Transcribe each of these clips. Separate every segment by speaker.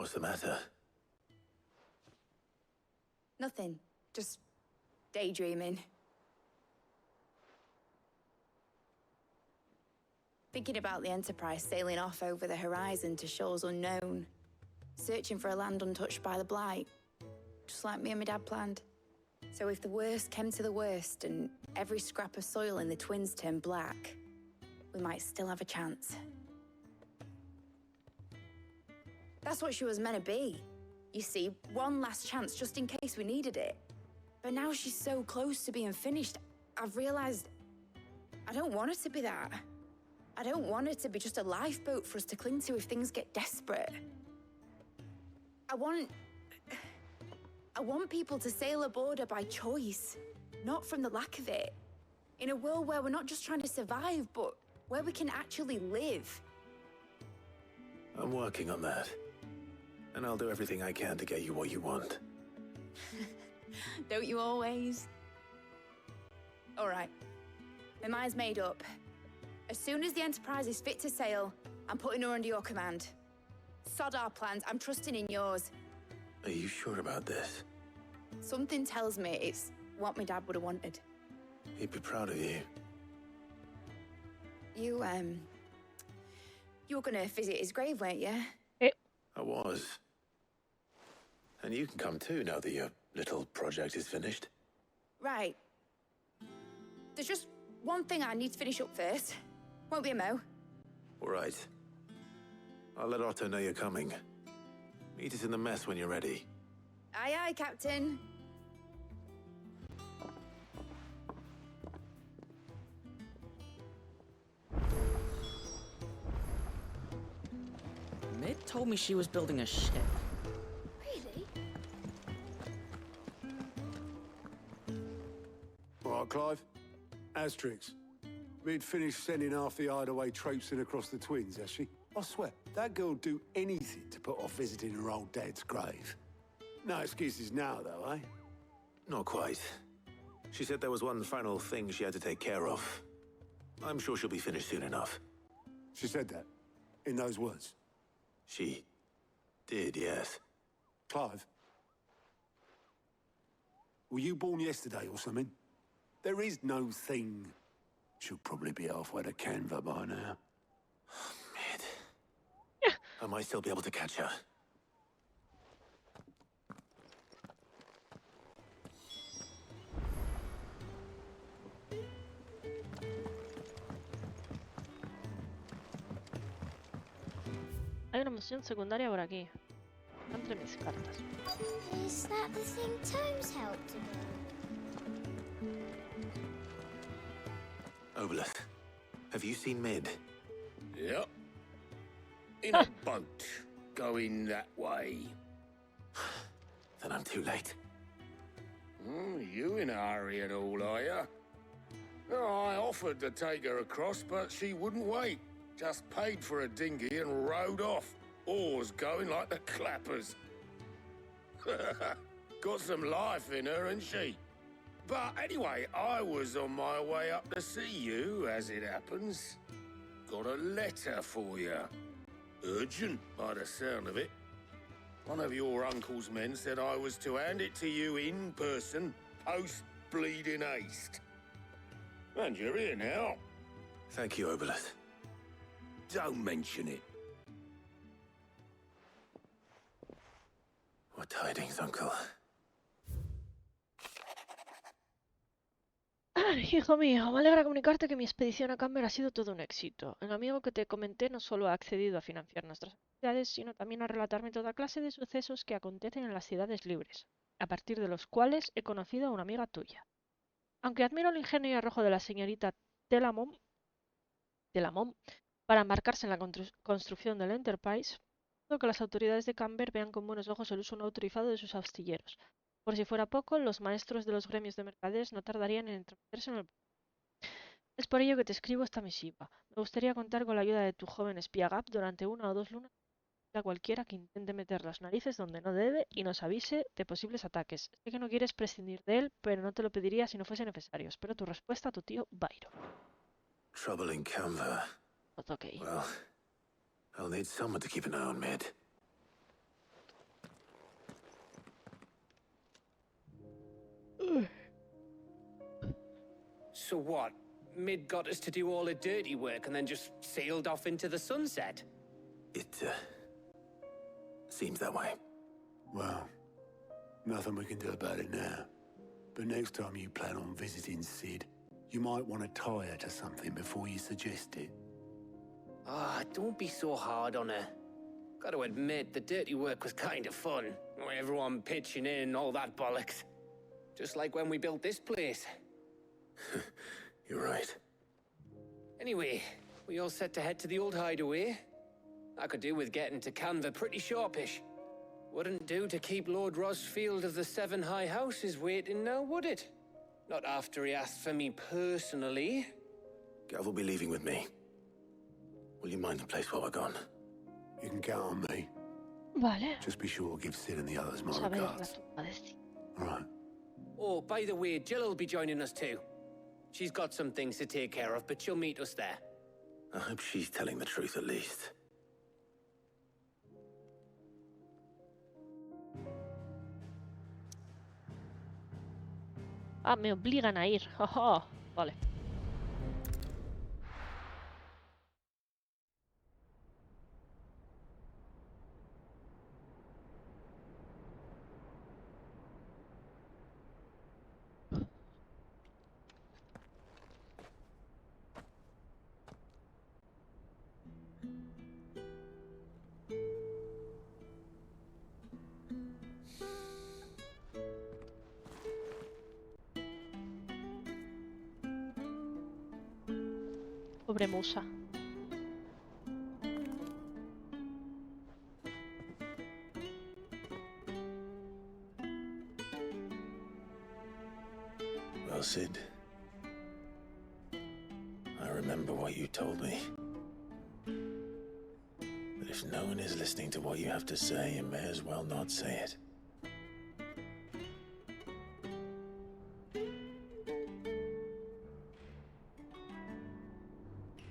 Speaker 1: What's the matter?
Speaker 2: Nothing. Just daydreaming. Thinking about the Enterprise sailing off over the horizon to shores unknown. Searching for a land untouched by the blight. Just like me and my dad planned. So if the worst came to the worst and every scrap of soil in the twins turned black, we might still have a chance. That's what she was meant to be. You see, one last chance just in case we needed it. But now she's so close to being finished, I've realized I don't want her to be that. I don't want her to be just a lifeboat for us to cling to if things get desperate. I want people to sail aboard her by choice, not from the lack of it. In a world where we're not just trying to survive, but where we can actually live.
Speaker 1: I'm working on that. And I'll do everything I can to get you what you want.
Speaker 2: Don't you always? All right. My mind's made up. As soon as the Enterprise is fit to sail, I'm putting her under your command. Sod our plans, I'm trusting in yours.
Speaker 1: Are you sure about this?
Speaker 2: Something tells me it's what my dad would have wanted.
Speaker 1: He'd be proud of you.
Speaker 2: You were gonna visit his grave, weren't you?
Speaker 1: I was. And you can come too now that your little project is finished.
Speaker 2: Right. There's just one thing I need to finish up first. Won't be a mo.
Speaker 1: All right. I'll let Otto know you're coming. Meet us in the mess when you're ready.
Speaker 2: Aye, aye, Captain.
Speaker 3: Mid told me she was building a ship.
Speaker 2: Really?
Speaker 4: All right, Clive. Asterix. Mid finished sending half the hideaway traipsing across the twins, has she? I swear, that girl'd do anything to put off visiting her old dad's grave. No excuses now, though, eh?
Speaker 1: Not quite. She said there was one final thing she had to take care of. I'm sure she'll be finished soon enough.
Speaker 4: She said that? In those words?
Speaker 1: She did, yes.
Speaker 4: Clive? Were you born yesterday or something? There is no thing. She'll probably be halfway to Canva by now.
Speaker 1: Mid. I might still be able to catch her.
Speaker 5: Hay una misión secundaria por aquí. Entre mis cartas.
Speaker 6: Is that the thing Tomes helped him with?
Speaker 1: Obolus, have you seen Mid?
Speaker 7: Yep. In a boat, going that way.
Speaker 1: Then I'm too late.
Speaker 7: You in a hurry and all, are you? Oh, I offered to take her across, but she wouldn't wait. Just paid for a dinghy and rowed off. Oars going like the clappers. Got some life in her, ain't she? But anyway, I was on my way up to see you, as it happens. Got a letter for you. Urgent, by the sound of it. One of your uncle's men said I was to hand it to you in person, post-bleeding haste. And you're here now.
Speaker 1: Thank you, Obolus.
Speaker 7: Don't mention it.
Speaker 1: What tidings, Uncle?
Speaker 5: Hijo mío, me alegra comunicarte que mi expedición a Camber ha sido todo un éxito. El amigo que te comenté no solo ha accedido a financiar nuestras actividades, sino también a relatarme toda clase de sucesos que acontecen en las ciudades libres, a partir de los cuales he conocido a una amiga tuya. Aunque admiro el ingenio y arrojo de la señorita Telamon para embarcarse en la construcción del Enterprise, dudo que las autoridades de Camber vean con buenos ojos el uso no autorizado de sus astilleros. Por si fuera poco, los maestros de los gremios de mercaderes no tardarían en entrometerse en el problema. Es por ello que te escribo esta misiva. Me gustaría contar con la ayuda de tu joven espía Gap durante 1 o 2 lunas a cualquiera que intente meter las narices donde no debe y nos avise de posibles ataques. Sé que no quieres prescindir de él, pero no te lo pediría si no fuese necesario. Espero tu respuesta a tu tío Byron.
Speaker 1: Trouble in Canva.
Speaker 5: Okay.
Speaker 1: Well, I'll need someone to keep an eye on Mid.
Speaker 8: So what? Mid got us to do all the dirty work and then just sailed off into the sunset?
Speaker 1: It, seems that way.
Speaker 4: Well, nothing we can do about it now. But next time you plan on visiting Sid, you might want to tie her to something before you suggest it.
Speaker 8: Ah, don't be so hard on her. Gotta admit, the dirty work was kind of fun. Everyone pitching in, all that bollocks. Just like when we built this place.
Speaker 1: You're right.
Speaker 8: Anyway, we all set to head to the old hideaway. I could do with getting to Canva pretty sharpish. Wouldn't do to keep Lord Rosfield of the Seven High Houses waiting now, would it? Not after he asked for me personally.
Speaker 1: Gav will be leaving with me. Will you mind the place while we're gone?
Speaker 4: You can count on me.
Speaker 5: Vale.
Speaker 4: Just be sure to give Sid and the others my
Speaker 5: Vamos a ver la
Speaker 4: regards.
Speaker 5: tumba de este.
Speaker 4: All right.
Speaker 8: Oh, by the way, Jill will be joining us too. She's got some things to take care of, but she'll meet us there.
Speaker 1: I hope she's telling the truth at least.
Speaker 5: Ah, me obligan a ir. Jaja. Vale. Pobre musa.
Speaker 1: Well, Sid, I remember what you told me. But if no one is listening to what you have to say, you may as well not say it.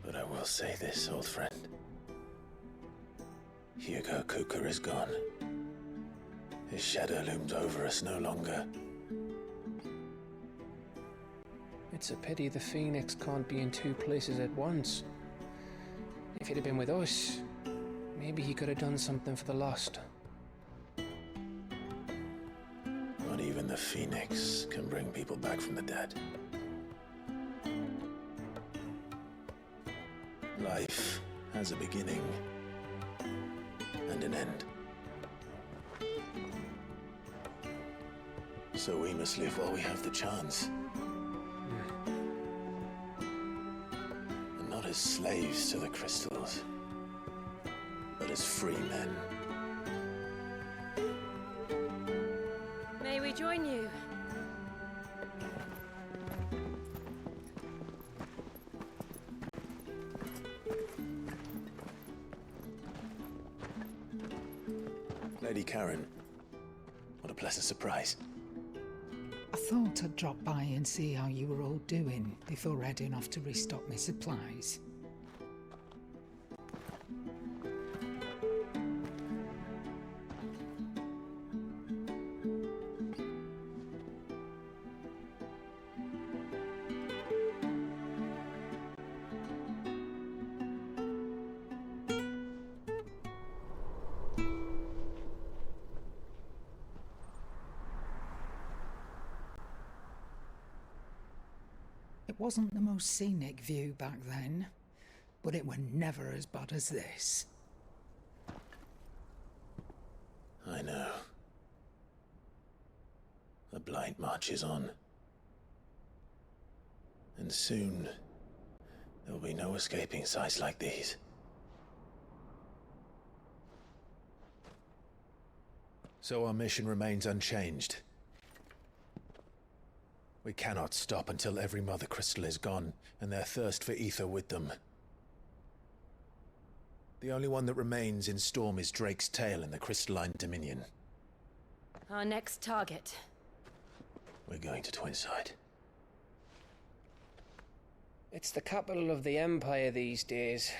Speaker 1: But I will say this, old friend. Hugo Cooker is gone. His shadow looms over us no longer.
Speaker 9: It's a pity the Phoenix can't be in two places at once. If he'd have been with us, maybe he could have done something for the lost.
Speaker 1: Not even the Phoenix can bring people back from the dead. Life has a beginning and an end. So we must live while we have the chance. And not as slaves to the crystals, but as free men.
Speaker 10: May we join you?
Speaker 1: Lady Karen, what a pleasant surprise.
Speaker 11: I thought I'd drop by and see how you were all doing before heading off to restock my supplies. It wasn't the most scenic view back then, but it were never as bad as this.
Speaker 1: I know. The blight marches on. And soon, there will be no escaping sights like these. So our mission remains unchanged. We cannot stop until every Mother Crystal is gone, and their thirst for ether with them. The only one that remains in Storm is Drake's tail in the Crystalline Dominion.
Speaker 10: Our next target.
Speaker 1: We're going to Twinside.
Speaker 9: It's the capital of the Empire these days.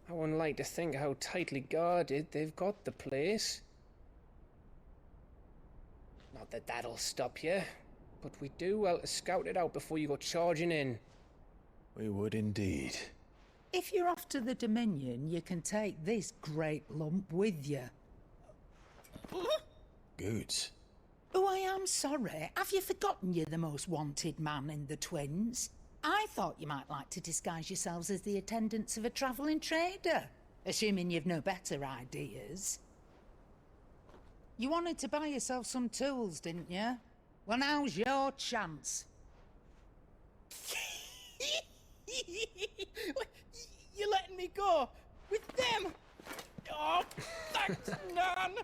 Speaker 9: I wouldn't like to think how tightly guarded they've got the place. Not that that'll stop you, but we'd do well to scout it out before you go charging in.
Speaker 1: We would indeed.
Speaker 11: If you're off to the Dominion, you can take this great lump with you.
Speaker 1: Goods.
Speaker 11: Oh, I am sorry. Have you forgotten you're the most wanted man in the Twins? I thought you might like to disguise yourselves as the attendants of a travelling trader, assuming you've no better ideas. You wanted to buy yourself some tools, didn't you? Well, now's your chance.
Speaker 12: You're letting me go? With them? Oh, thanks, Nan!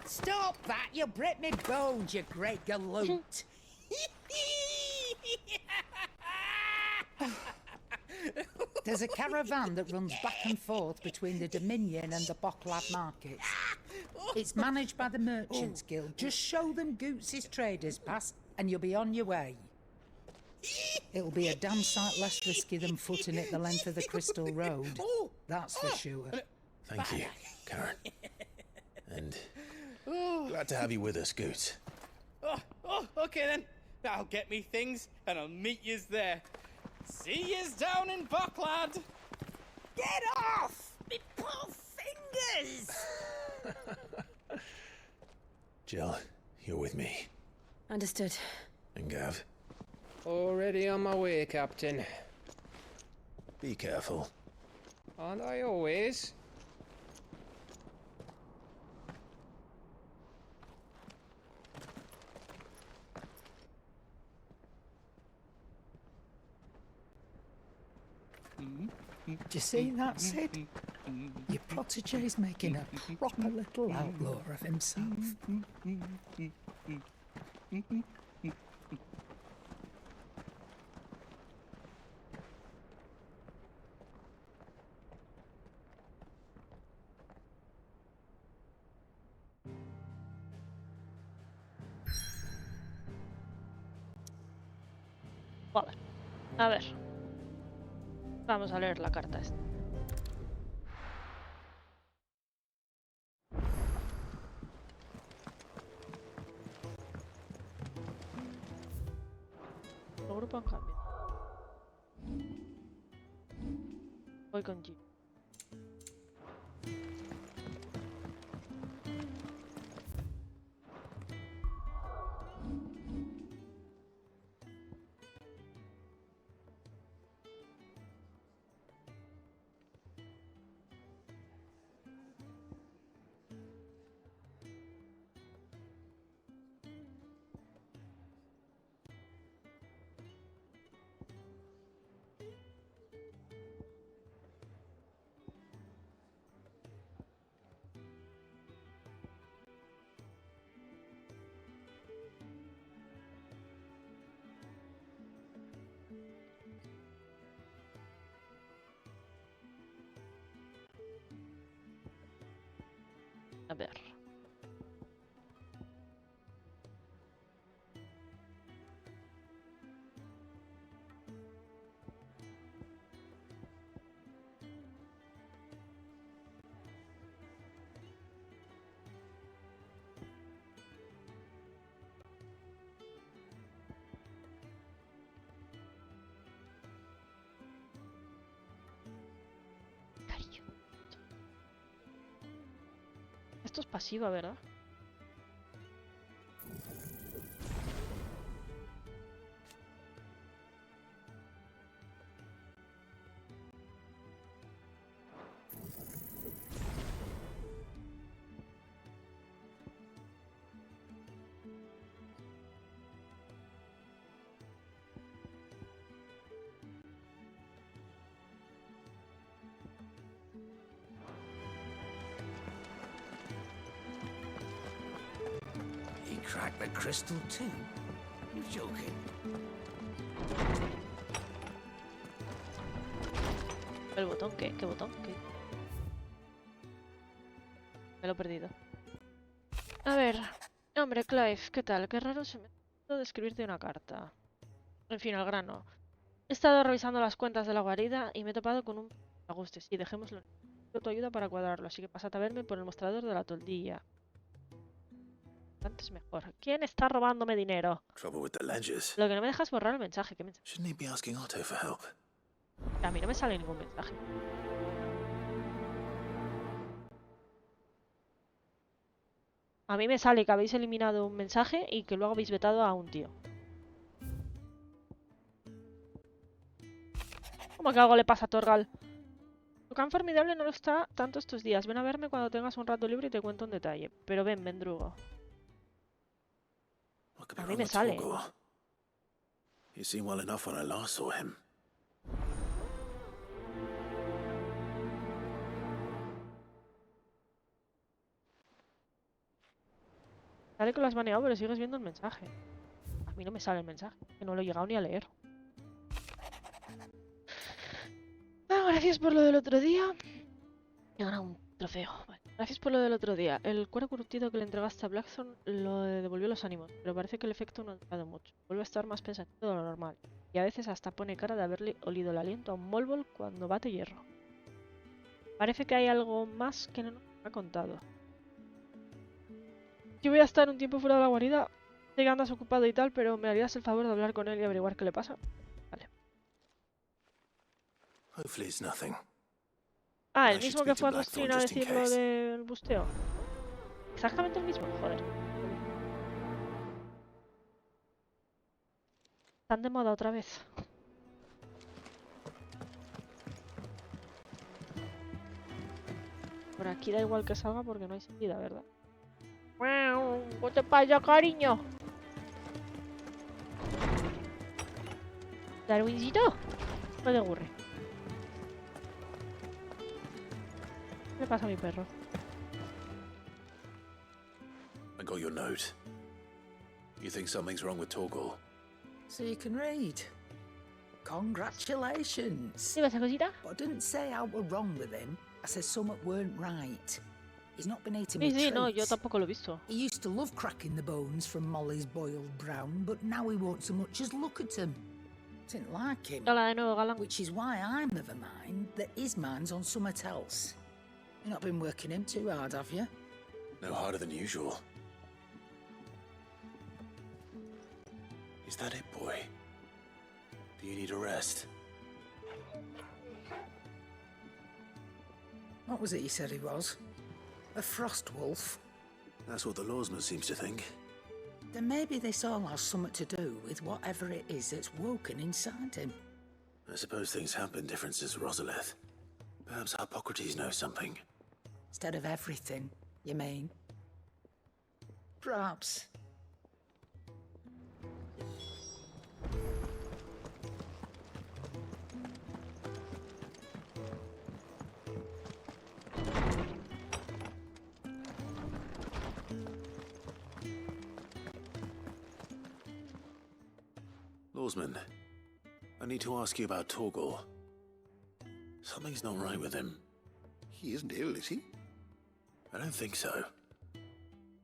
Speaker 11: Stop that! You'll break me bones, you great galoot! There's a caravan that runs back and forth between the Dominion and the Bocklad markets. It's managed by the Merchants Guild. Just show them Goots' traders pass and you'll be on your way. It'll be a damn sight less risky than footing it the length of the Crystal Road. That's for sure.
Speaker 1: Thank you, Karen. And glad to have you with us, Goots.
Speaker 12: Okay then. I'll get me things and I'll meet yous there. See yous down in Bocklad.
Speaker 11: Get off! Me poor fingers!
Speaker 1: Jill, you're with me.
Speaker 10: Understood.
Speaker 1: And Gav,
Speaker 9: Already on my way, Captain.
Speaker 1: be careful.
Speaker 9: Aren't I always?
Speaker 11: Do you see that, Sid? Your protege's making a proper little outlaw of himself.
Speaker 5: Vale. A ver. Vamos a leer la carta esta. El grupo en cambio. Voy con G. A ver. Cariño. Esto es pasiva, ¿verdad?
Speaker 7: Crack the crystal too? You're joking.
Speaker 5: ¿El botón qué? ¿Qué botón? ¿Qué? Me lo he perdido. A ver. Hombre, Clive, ¿qué tal? Qué raro se me ha de escribirte una carta. En fin, al grano. He estado revisando las cuentas de la guarida y me he topado con un ajuste. Sí, dejémoslo. Necesito tu ayuda para cuadrarlo, así que pásate a verme por el mostrador de la toldilla. Antes mejor. ¿Quién está robándome dinero?
Speaker 1: Trouble with the ledgers.
Speaker 5: Lo que no me deja es borrar el mensaje. ¿Qué mensaje?
Speaker 1: Shouldn't he be asking Otto for help?
Speaker 5: A mí no me sale ningún mensaje. A mí me sale que habéis eliminado un mensaje y que luego habéis vetado a un tío. ¿Cómo que algo le pasa a Torgal? Tu can formidable no lo está tanto estos días. Ven a verme cuando tengas un rato libre y te cuento un detalle. Pero ven, Vendrugo. A mí me sale.
Speaker 1: He seemed well enough when I last saw him.
Speaker 5: Sale que lo has baneado, pero sigues viendo el mensaje. A mí no me sale el mensaje, que no lo he llegado ni a leer. Ah, gracias por lo del otro día. He ganado un trofeo. Vale. Gracias por lo del otro día. El cuero curtido que le entregaste a Blackthorn lo devolvió los ánimos, pero parece que el efecto no ha durado mucho. Vuelve a estar más pensativo de lo normal. Y a veces hasta pone cara de haberle olido el aliento a un Molbol cuando bate hierro. Parece que hay algo más que no nos ha contado. Yo voy a estar un tiempo fuera de la guarida. Sé que andas ocupado y tal, pero ¿me harías el favor de hablar con él y averiguar qué le pasa? Vale.
Speaker 1: Hopefully it's nothing.
Speaker 5: Ah, el mismo que fue a Dostrin a decir lo del busteo. Exactamente el mismo, joder. Están de moda otra vez. Por aquí da igual que salga porque no hay salida, ¿verdad? ¿Qué te pasa, cariño? ¿Darwincito? No te ocurre. ¿Qué le pasa a mi perro?
Speaker 1: I got your note. You think something's wrong with Torgal?
Speaker 11: So you can read. Congratulations.
Speaker 5: ¿Qué pasa, cosita?
Speaker 11: But I didn't say I were wrong with him. I said something weren't right. He's not been eating me
Speaker 5: Sí,
Speaker 11: treats.
Speaker 5: no, yo tampoco lo he visto.
Speaker 11: He used to love cracking the bones from Molly's boiled brown, but now he won't so much as look at them. Didn't like him.
Speaker 5: Hola de nuevo, Galán.
Speaker 11: Which is why I'm of a mind that his mind's on something else. You've not been working him too hard, have you?
Speaker 1: No harder than usual. Is that it, boy? Do you need a rest?
Speaker 11: What was it you said he was? A frost wolf?
Speaker 1: That's what the lawsman seems to think.
Speaker 11: Then maybe this all has something to do with whatever it is that's woken inside him.
Speaker 1: I suppose things have been different since Rosalith. Perhaps Hippocrates knows something.
Speaker 11: Instead of everything, you mean? Perhaps.
Speaker 1: Lawsman, I need to ask you about Torgal. Something's not right with him.
Speaker 13: He isn't ill, is he?
Speaker 1: I don't think so.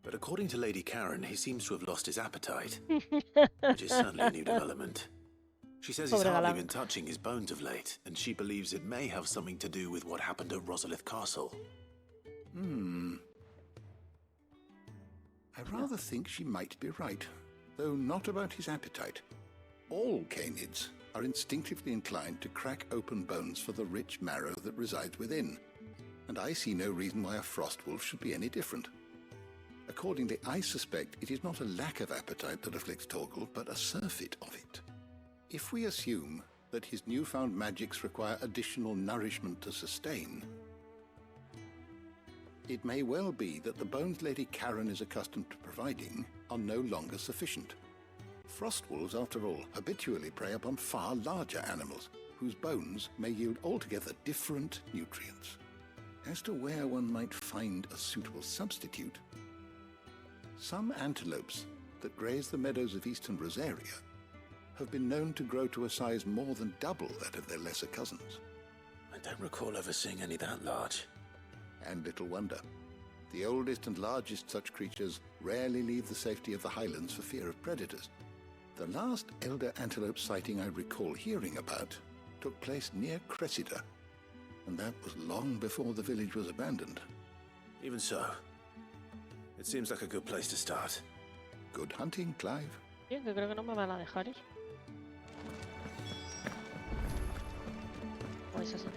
Speaker 1: But according to Lady Karen, he seems to have lost his appetite, which is certainly a new development. She says he's hardly been touching his bones of late, and she believes it may have something to do with what happened at Rosalith Castle.
Speaker 13: I rather think she might be right, though not about his appetite. All canids are instinctively inclined to crack open bones for the rich marrow that resides within, and I see no reason why a frost wolf should be any different. Accordingly, I suspect it is not a lack of appetite that afflicts Torgal, but a surfeit of it. If we assume that his newfound magics require additional nourishment to sustain, it may well be that the bones Lady Karen is accustomed to providing are no longer sufficient. Frost wolves, after all, habitually prey upon far larger animals, whose bones may yield altogether different nutrients. As to where one might find a suitable substitute, some antelopes that graze the meadows of eastern Rosaria have been known to grow to a size more than double that of their lesser cousins.
Speaker 1: I don't recall ever seeing any that large.
Speaker 13: And little wonder. The oldest and largest such creatures rarely leave the safety of the highlands for fear of predators. The last elder antelope sighting I recall hearing about took place near Cressida, and that was long before the village was abandoned.
Speaker 1: Even so, It seems like a good place to start.
Speaker 13: Good hunting, Clive.
Speaker 5: Bien, que creo que no me van a dejar ir. O es así.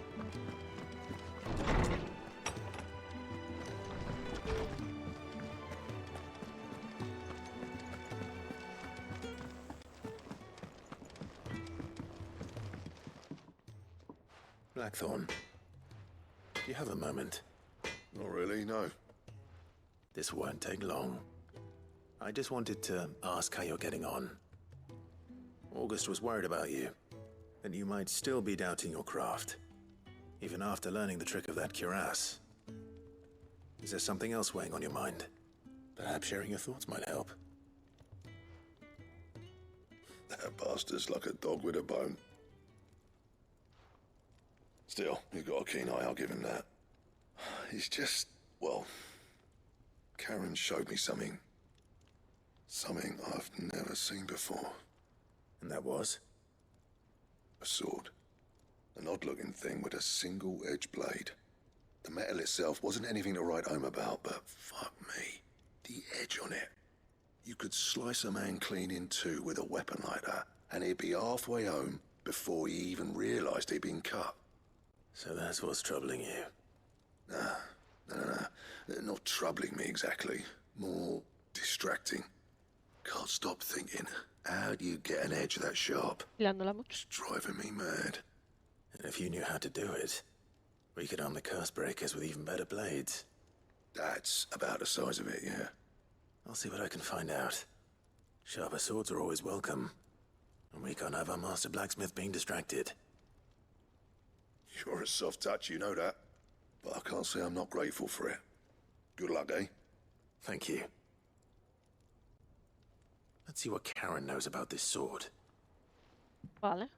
Speaker 1: Blackthorn, do you have a moment?
Speaker 7: Not really, no.
Speaker 1: This won't take long. I just wanted to ask how you're getting on. August was worried about you, that you might still be doubting your craft, even after learning the trick of that cuirass. Is there something else weighing on your mind? Perhaps sharing your thoughts might help.
Speaker 7: That bastard's like a dog with a bone. Still, you've got a keen eye, I'll give him that. He's just, well, Karen showed me something. Something I've never seen before.
Speaker 1: And that was?
Speaker 7: A sword. An odd-looking thing with a single-edged blade. The metal itself wasn't anything to write home about, but fuck me, the edge on it. You could slice a man clean in two with a weapon like that, and he'd be halfway home before he even realized he'd been cut.
Speaker 1: So that's what's troubling you?
Speaker 7: Nah. Not troubling me exactly. More distracting. Can't stop thinking, how do you get an edge that sharp? It's driving me mad.
Speaker 1: And if you knew how to do it, we could arm the curse breakers with even better blades.
Speaker 7: That's about the size of it, yeah.
Speaker 1: I'll see what I can find out. Sharper swords are always welcome. And we can't have our master blacksmith being distracted.
Speaker 7: You're a soft touch, you know that. But I can't say I'm not grateful for it. Good luck, eh?
Speaker 1: Thank you. Let's see what Karen knows about this sword.
Speaker 5: Vale.